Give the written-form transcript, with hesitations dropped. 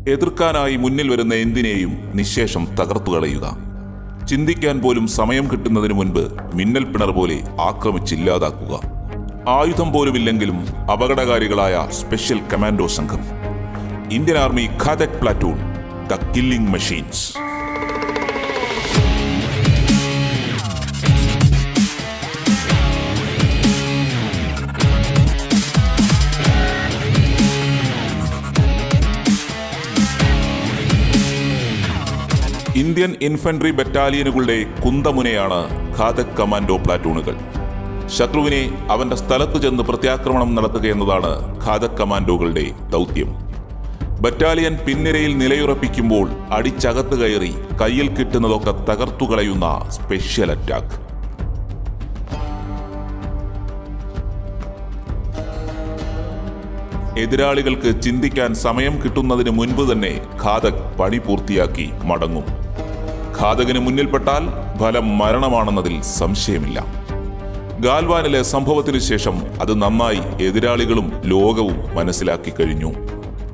എതിർക്കാനായി മുന്നിൽ വരുന്ന എന്തിനേയും നിശേഷം തകർത്തുകളയുക. ചിന്തിക്കാൻ പോലും സമയം കിട്ടുന്നതിന് മുൻപ് മിന്നൽ പിണർ പോലെ ആക്രമിച്ചില്ലാതാക്കുക. ആയുധം പോലുമില്ലെങ്കിലും അപകടകാരികളായ സ്പെഷ്യൽ കമാൻഡോ സംഘം. Indian army Ghatak platoon, the killing machines. Indian infantry ബറ്റാലിയനുകളുടെ കുന്തമുനയാണ് ഖാദക് കമാൻഡോ പ്ലാറ്റൂണുകൾ. ശത്രുവിനെ അവന്റെ സ്ഥലത്ത് ചെന്ന് പ്രത്യാക്രമണം നടത്തുക എന്നതാണ് ഖാദക് കമാൻഡോകളുടെ ദൗത്യം. ബറ്റാലിയൻ പിൻനിരയിൽ നിലയുറപ്പിക്കുമ്പോൾ അടിച്ചകത്ത് കയറി കയ്യിൽ കിട്ടുന്നതൊക്കെ തകർത്തുകളയുന്ന സ്പെഷ്യൽ അറ്റാക്ക്. എതിരാളികൾക്ക് ചിന്തിക്കാൻ സമയം കിട്ടുന്നതിന് മുൻപ് തന്നെ ഖാദക് പണി പൂർത്തിയാക്കി മടങ്ങും. ഖാദകിന് മുന്നിൽപ്പെട്ടാൽ ഫലം മരണമാണെന്നതിൽ സംശയമില്ല. ഗാൽവാനിലെ സംഭവത്തിനു ശേഷം അത് നന്നായി എതിരാളികളും ലോകവും മനസ്സിലാക്കി കഴിഞ്ഞു.